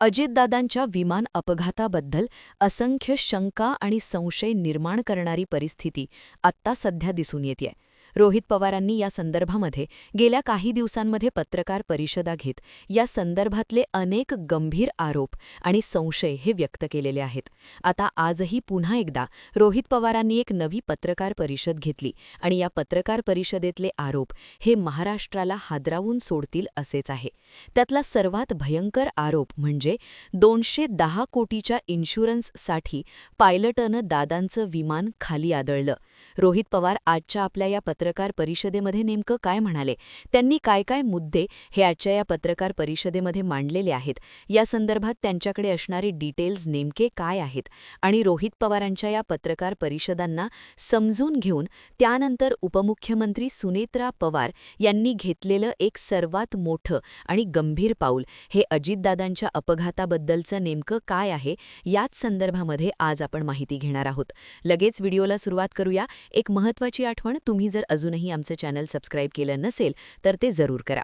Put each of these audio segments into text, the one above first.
अजितदादांच्या विमान अपघाताबद्दल असंख्य शंका आणि संशय निर्माण करणारी परिस्थिती आत्ता सध्या दिसून येतेय. रोहित पवारांनी या संदर्भामध्ये गेल्या काही दिवसांमध्ये पत्रकार परिषदा घेत या संदर्भातले अनेक गंभीर आरोप आणि संशय हे व्यक्त केलेले आहेत. आता आजही पुन्हा एकदा रोहित पवारांनी एक नवी पत्रकार परिषद घेतली आणि या पत्रकार परिषदेतले आरोप हे महाराष्ट्राला हादरावून सोडतील असेच आहे. त्यातला सर्वात भयंकर आरोप म्हणजे 210 कोटीच्या इन्शुरन्ससाठी पायलटनं दादांचं विमान खाली आदळलं. रोहित पवार आजच्या आपल्या या पत्रकार परिषदेमध्ये नेमकं काय म्हणाले, त्यांनी काय काय मुद्दे हे आजच्या या पत्रकार परिषदेमध्ये मांडलेले आहेत, या संदर्भात त्यांच्याकडे असणारे डिटेल्स नेमके काय आहेत आणि रोहित पवारांच्या या पत्रकार परिषदांना समजून घेऊन त्यानंतर उपमुख्यमंत्री सुनेत्रा पवार यांनी घेतलेलं एक सर्वात मोठं आणि गंभीर पाऊल हे अजितदादांच्या अपघाताबद्दलचं नेमकं काय आहे, याच संदर्भामध्ये आज आपण माहिती घेणार आहोत. लगेच व्हिडिओला सुरुवात करूया. एक महत्त्वाची आठवण, तुम्ही जर अजूनही आमचं चॅनल सबस्क्राईब केलं नसेल तर ते जरूर करा.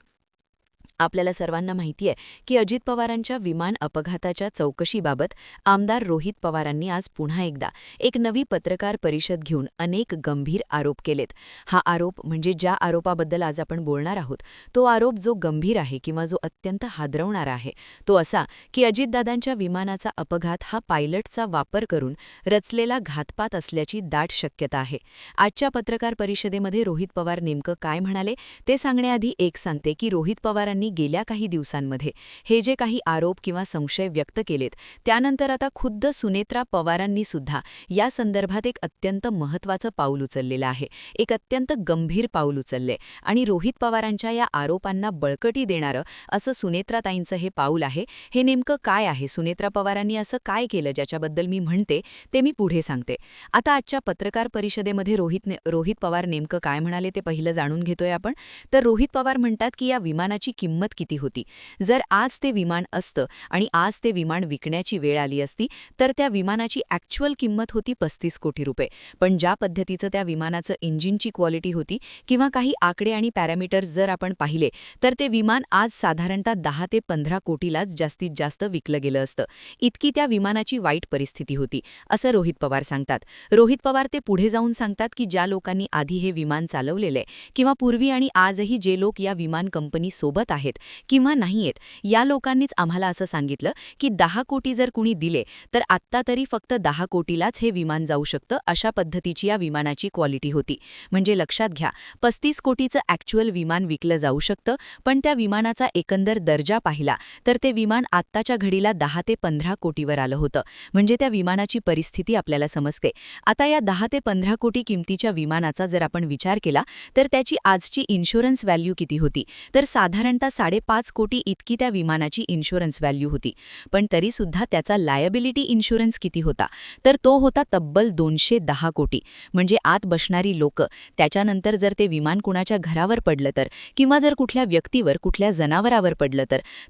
आपल्याला सर्वांना माहिती आहे की अजित पवारांच्या विमान अपघाताच्या चौकशीबाबत आमदार रोहित पवारांनी आज पुन्हा एकदा एक नवी पत्रकार परिषद घेऊन अनेक गंभीर आरोप केलेत. हा आरोप म्हणजे ज्या आरोपाबद्दल आज आपण बोलणार आहोत तो आरोप जो गंभीर आहे किंवा जो अत्यंत हादरवणारा आहे तो असा की अजितदादांच्या विमानाचा अपघात हा पायलटचा वापर करून रचलेला घातपात असल्याची दाट शक्यता आहे. आजच्या पत्रकार परिषदेमध्ये रोहित पवार नेमकं काय म्हणाले ते सांगण्याआधी एक सांगते की रोहित पवारांनी गेल्या काही दिवसांमध्ये हे जे काही आरोप किंवा संशय व्यक्त केलेत त्यानंतर आता खुद्द सुनेत्रा पवारांनी सुद्धा या संदर्भात एक अत्यंत महत्त्वाचं पाऊल उचललेलं आहे, एक अत्यंत गंभीर पाऊल उचलले आणि रोहित पवारांच्या या आरोपांना बळकटी देणारं असं सुनेत्राताईंचं हे पाऊल आहे. हे नेमकं काय आहे, सुनेत्रा पवारांनी असं काय केलं ज्याच्याबद्दल मी म्हणते ते मी पुढे सांगते. आता आजच्या पत्रकार परिषदेमध्ये रोहित पवार नेमकं काय म्हणाले ते पहिलं जाणून घेतोय आपण. तर रोहित पवार म्हणतात की या विमानाची किंमत किती होती. जर आज ते विमान असतं आणि आज ते विमान विकण्याची वेळ आली असती तर त्या विमानाची ॲक्च्युअल किंमत होती 35 कोटी रुपये. पण ज्या पद्धतीचं त्या विमानाचं इंजिनची क्वालिटी होती किंवा काही आकडे आणि पॅरामीटर्स जर आपण पाहिले तर ते विमान आज साधारणतः 10 ते 15 कोटीलाच जास्तीत जास्त विकलं गेलं असतं. इतकी त्या विमानाची वाईट परिस्थिती होती असं रोहित पवार सांगतात. रोहित पवार ते पुढे जाऊन सांगतात की ज्या लोकांनी आधी हे विमान चालवलेले किंवा पूर्वी आणि आजही जे लोक या विमान कंपनी सोबत आहेत किंवा नाहीयेत या लोकांनीच आम्हाला असं सांगितलं की 10 कोटी जर कुणी दिले तर आत्ता तरी फक्त 10 कोटीलाच हे विमान जाऊ शकतं, अशा पद्धतीची या विमानाची क्वालिटी होती. म्हणजे लक्षात घ्या, 35 कोटीचं ॲक्च्युअल विमान विकलं जाऊ शकतं, पण त्या विमानाचा एकंदर दर्जा पाहिला तर ते विमान आत्ताच्या घडीला 10 ते 15 कोटीवर आलं होतं. म्हणजे त्या विमानाची परिस्थिती आपल्याला समजते. आता या 10 ते 15 कोटी किमतीच्या विमानाचा जर आपण विचार केला तर त्याची आजची इन्शुरन्स व्हॅल्यू किती होती, तर साधारणतः 5.5 कोटी इतकी त्या विमानाची इन्शुरन्स व्हॅल्यू होती. पण तरीसुद्धा त्याचा लायबिलिटी इन्शुरन्स किती होता, तर तो होता तब्बल 210 कोटी. म्हणजे आत बसणारी लोकं, त्याच्यानंतर जर ते विमान कुणाच्या घरावर पडलं तर किंवा जर कुठल्या व्यक्तीवर कुठल्या जनावरावर पडलं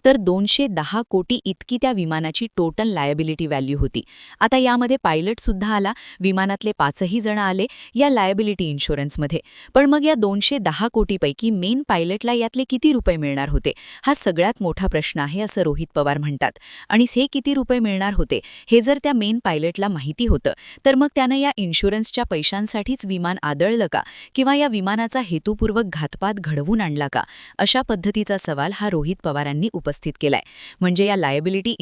तर 210 कोटी इतकी त्या विमानाची टोटल लायबिलिटी व्हॅल्यू होती. आता यामध्ये पायलटसुद्धा आला, विमानातले 5ही जण आले या लायबिलिटी इन्शुरन्समध्ये. पण मग या 210 कोटीपैकी मेन पायलटला यातले किती रुपये मिळणार होते, हा सगळ्यात मोठा प्रश्न आहे असं रोहित पवार म्हणतात. आणि हे किती रुपये मिळणार होते हे जर त्या मेन पायलटला माहिती होतं तर मग त्यानं या इन्शुरन्सच्या पैशांसाठीच विमान आदळलं का किंवा या विमानाचा हेतुपूर्वक घातपात घडवून आणला का, अशा पद्धतीचा सवाल हा रोहित पवारांनी उपस्थित केलाय. म्हणजे या लायबिलिटी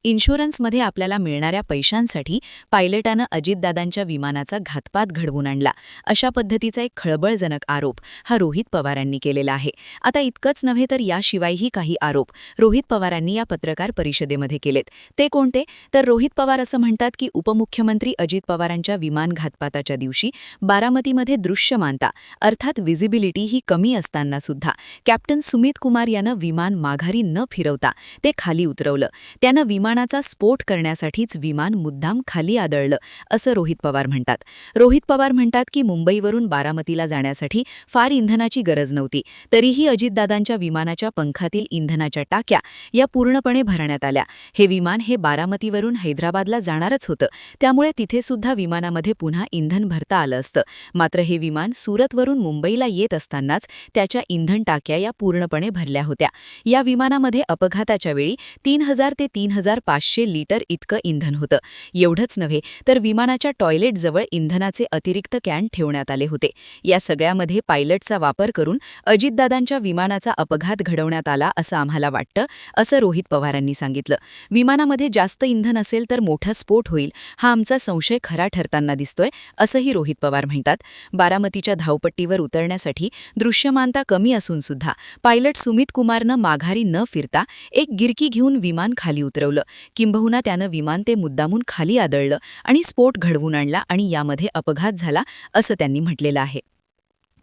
इन्शुरन्समध्ये आपल्याला मिळणाऱ्या पैशांसाठी पायलटानं अजितदादांच्या विमानाचा घातपात घडवून आणला, अशा पद्धतीचा एक खळबळजनक आरोप हा रोहित पवारांनी केलेला आहे. आता इतकंच नव्हे तर याशिवायही काही आरोप रोहित पवारांनी या पत्रकार परिषदेमध्ये केलेत. ते कोणते, तर रोहित पवार असं म्हणतात की उपमुख्यमंत्री अजित पवारांच्या विमान घातपाताच्या दिवशी बारामतीमध्ये दृश्यमानता अर्थात व्हिजिबिलिटी ही कमी असताना सुद्धा कॅप्टन सुमित कुमार यानं विमान माघारी न फिरवता ते खाली उतरवलं. त्यानं विमानाचा स्फोट करण्यासाठीच विमान मुद्दाम खाली आदळलं असं रोहित पवार म्हणतात. रोहित पवार म्हणतात की मुंबईवरून बारामतीला जाण्यासाठी फार इंधनाची गरज नव्हती, तरीही अजितदादांच्या विमानाच्या पंखातील इंधनाच्या टाक्या या पूर्णपणे भरण्यात आल्या. हे विमान हे बारामतीवरून हैदराबादला जाणारच होतं, त्यामुळे तिथे सुद्धा विमानामध्ये पुन्हा इंधन भरता आलं असतं. मात्र हे विमान सुरतवरून मुंबईला येत असतानाच त्याच्या इंधन टाक्या या पूर्णपणे भरल्या होत्या. या विमानामध्ये अपघाताच्या वेळी 3000 ते 3500 लिटर इतकं इंधन होतं. एवढंच नव्हे तर विमानाच्या टॉयलेटजवळ इंधनाचे अतिरिक्त कॅन ठेवण्यात आले होते. या सगळ्यामध्ये पायलटचा वापर करून अजितदादांच्या विमानाचा अपघात घडवण्यात आला असं आम्हाला वाटतं, असं रोहित पवारांनी सांगितलं. विमानामध्ये जास्त इंधन असेल तर मोठा स्फोट होईल, हा आमचा संशय खरा ठरताना दिसतोय, असंही रोहित पवार म्हणतात. बारामतीच्या धावपट्टीवर उतरण्यासाठी दृश्यमानता कमी असून सुद्धा पायलट सुमित कुमारनं माघारी न फिरता एक गिरकी घेऊन विमान खाली उतरवलं. किंबहुना त्यानं विमान ते मुद्दामून खाली आदळलं आणि स्फोट घडवून आणला आणि यामध्ये अपघात झाला, असं त्यांनी म्हटलेलं आहे.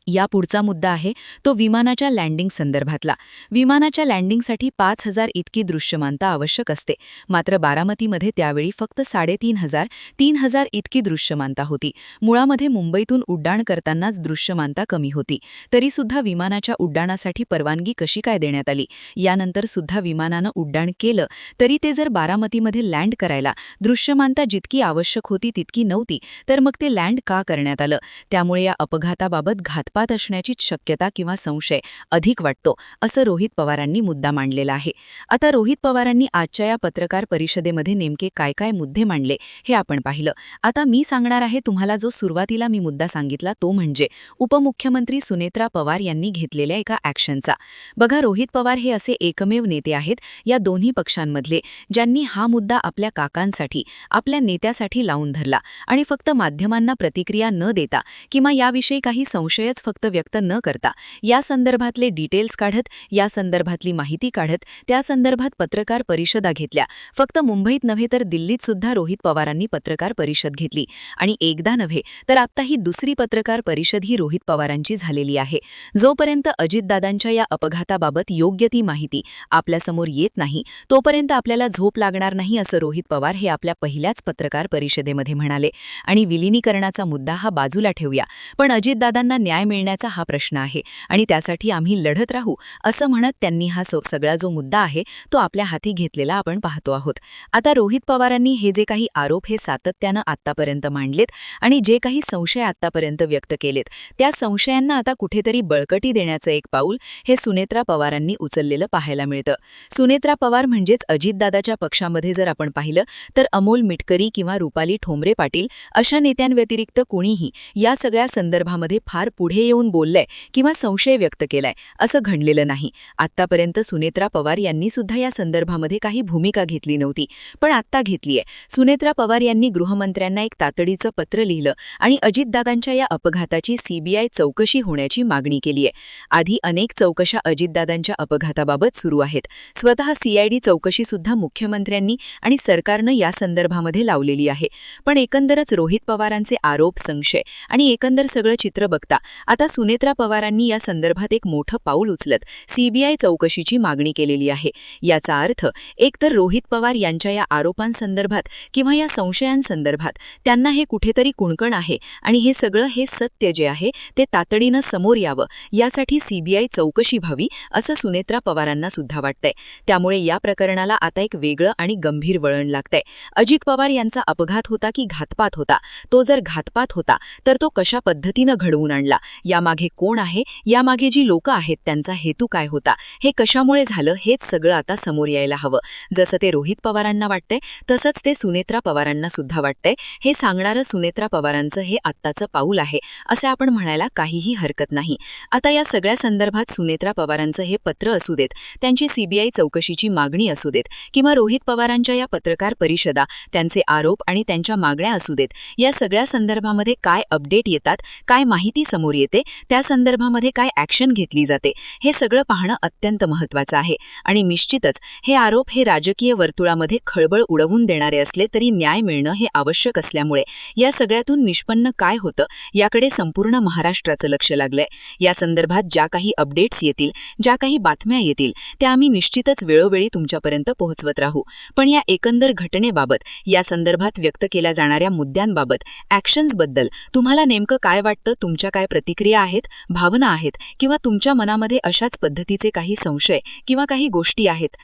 या पुढचा मुद्दा आहे तो विमानाच्या लँडिंग संदर्भातला. विमानाच्या लँडिंगसाठी 5000 इतकी दृश्यमानता आवश्यक असते. मात्र बारामतीमध्ये त्यावेळी फक्त 3500-3000 इतकी दृश्यमानता होती. मुळामध्ये मुंबईतून उड्डाण करतानाच दृश्यमानता कमी होती. तरीसुद्धा विमानाच्या उड्डाणासाठी परवानगी कशी काय देण्यात आली? यानंतर सुद्धा विमानानं उड्डाण केलं तरी ते जर बारामतीमध्ये लँड करायला दृश्यमानता जितकी आवश्यक होती तितकी नव्हती, तर मग ते लँड का करण्यात आलं? त्यामुळे या अपघाताबाबत घातपात असण्याचीच शक्यता किंवा संशय अधिक वाटतो, असं रोहित पवारांनी मुद्दा मांडलेला आहे. आता रोहित पवारांनी आजच्या या पत्रकार परिषदेमध्ये नेमके काय काय मुद्दे मांडले हे आपण पाहिलं. आता मी सांगणार आहे तुम्हाला जो सुरुवातीला मी मुद्दा सांगितला तो म्हणजे उपमुख्यमंत्री सुनेत्रा पवार यांनी घेतलेल्या एका ॲक्शनचा. बघा, रोहित पवार हे असे एकमेव नेते आहेत या दोन्ही पक्षांमधले ज्यांनी हा मुद्दा आपल्या काकांसाठी, आपल्या नेत्यासाठी लावून धरला आणि फक्त माध्यमांना प्रतिक्रिया न देता किंवा याविषयी काही संशयच फक्त व्यक्त न करता या संदर्भातले डिटेल्स काढत, या संदर्भातली माहिती काढत, त्या संदर्भात पत्रकार परिषदा घेतल्या. फक्त मुंबईत नव्हे तर दिल्लीत सुद्धा रोहित पवारांनी पत्रकार परिषद घेतली आणि एकदा नव्हे तर आता ही दुसरी पत्रकार परिषद ही रोहित पवारांची झालेली आहे. जोपर्यंत अजितदादांच्या या अपघाताबाबत योग्य ती माहिती आपल्यासमोर येत नाही तोपर्यंत आपल्याला झोप लागणार नाही, असं रोहित पवार हे आपल्या पहिल्याच पत्रकार परिषदेमध्ये म्हणाले. आणि विलिनीकरणाचा मुद्दा हा बाजूला ठेवूया, पण अजितदादांना न्याय मिळण्याचा हा प्रश्न आहे आणि त्यासाठी आम्ही लढत राहू, असं म्हणत त्यांनी हा सगळा जो मुद्दा आहे तो आपल्या हाती घेतलेला आपण पाहतो आहोत. आता रोहित पवारांनी हे जे काही आरोप हे सातत्यानं आत्तापर्यंत मांडलेत आणि जे काही संशय आत्तापर्यंत व्यक्त केलेत त्या संशयांना आता कुठेतरी बळकटी देण्याचं एक पाऊल हे सुनेत्रा पवारांनी उचललेलं पाहायला मिळतं. सुनेत्रा पवार म्हणजेच अजितदादाच्या पक्षामध्ये जर आपण पाहिलं तर अमोल मिटकरी किंवा रुपाली ठोंबरे पाटील अशा नेत्यांव्यतिरिक्त कुणीही या सगळ्या संदर्भामध्ये फार पुढे येऊन बोललंय किंवा संशय व्यक्त केलाय असं घडलेलं नाही. आत्तापर्यंत सुनेत्रा पवार यांनी सुद्धा या संदर्भामध्ये काही भूमिका घेतली नव्हती, पण आत्ता घेतलीय. सुनेत्रा पवार यांनी गृहमंत्र्यांना एक तातडीचं पत्र लिहिलं आणि अजितदादांच्या या अपघाताची सीबीआय चौकशी होण्याची मागणी केलीय. आधी अनेक चौकशा अजितदादांच्या अपघाताबाबत सुरू आहेत. स्वतः सीआयडी चौकशी सुद्धा मुख्यमंत्र्यांनी आणि सरकारनं या संदर्भामध्ये लावलेली आहे. पण एकंदरच रोहित पवारांचे आरोप, संशय आणि एकंदर सगळं चित्र बघता आता सुनेत्रा पवारांनी या संदर्भात एक मोठं पाऊल उचलत सीबीआय चौकशीची मागणी केलेली आहे. याचा अर्थ एकतर रोहित पवार यांच्या या आरोपांसंदर्भात किंवा या संशयांसंदर्भात त्यांना हे कुठेतरी कुणकण आहे आणि हे सगळं हे सत्य जे आहे ते तातडीनं समोर यावं यासाठी सीबीआय चौकशी व्हावी असं सुनेत्रा पवारांना सुद्धा वाटतंय. त्यामुळे या प्रकरणाला आता एक वेगळं आणि गंभीर वळण लागतंय. अजित पवार यांचा अपघात होता की घातपात होता? तो जर घातपात होता तर तो कशा पद्धतीनं घडवून आणला? यामागे कोण आहे? यामागे जी लोकं आहेत त्यांचा हेतू काय होता? हे कशामुळे झालं हेच सगळं आता समोर यायला हवं. जसं ते रोहित पवारांना वाटतंय तसंच ते सुनेत्रा पवारांना सुद्धा वाटतंय. हे सांगणारं सुनेत्रा पवारांचं हे आत्ताचं पाऊल आहे असं आपण म्हणायला काहीही हरकत नाही. आता या सगळ्या संदर्भात सुनेत्रा पवारांचं हे पत्र असू देत, त्यांची सीबीआय चौकशीची मागणी असू देत किंवा रोहित पवारांच्या या पत्रकार परिषदा, त्यांचे आरोप आणि त्यांच्या मागण्या असू देत, या सगळ्या संदर्भामध्ये काय अपडेट येतात, काय माहिती समोर येते, त्या संदर्भामध्ये काय ॲक्शन घेतली जाते, हे सगळं पाहणं अत्यंत महत्त्वाचं आहे. आणि निश्चितच हे आरोप हे राजकीय वर्तुळामध्ये खळबळ उडवून देणारे असले तरी न्याय मिळणं हे आवश्यक असल्यामुळे या सगळ्यातून निष्पन्न काय होतं याकडे संपूर्ण महाराष्ट्राचं लक्ष लागलंय. या संदर्भात ज्या काही अपडेट्स येतील, ज्या काही बातम्या येतील त्या आम्ही निश्चितच वेळोवेळी तुमच्यापर्यंत पोहोचवत राहू. पण या एकंदर घटनेबाबत, या संदर्भात व्यक्त केल्या जाणाऱ्या मुद्द्यांबाबत, ॲक्शन्सबद्दल तुम्हाला नेमकं काय वाटतं? तुमच्या काय प्रतिक्रिया प्रतिक्रिया आहेत, भावना आहेत किंवा तुमच्या मनामध्ये अशाच पद्धतीचे काही संशय किंवा काही गोष्टी आहेत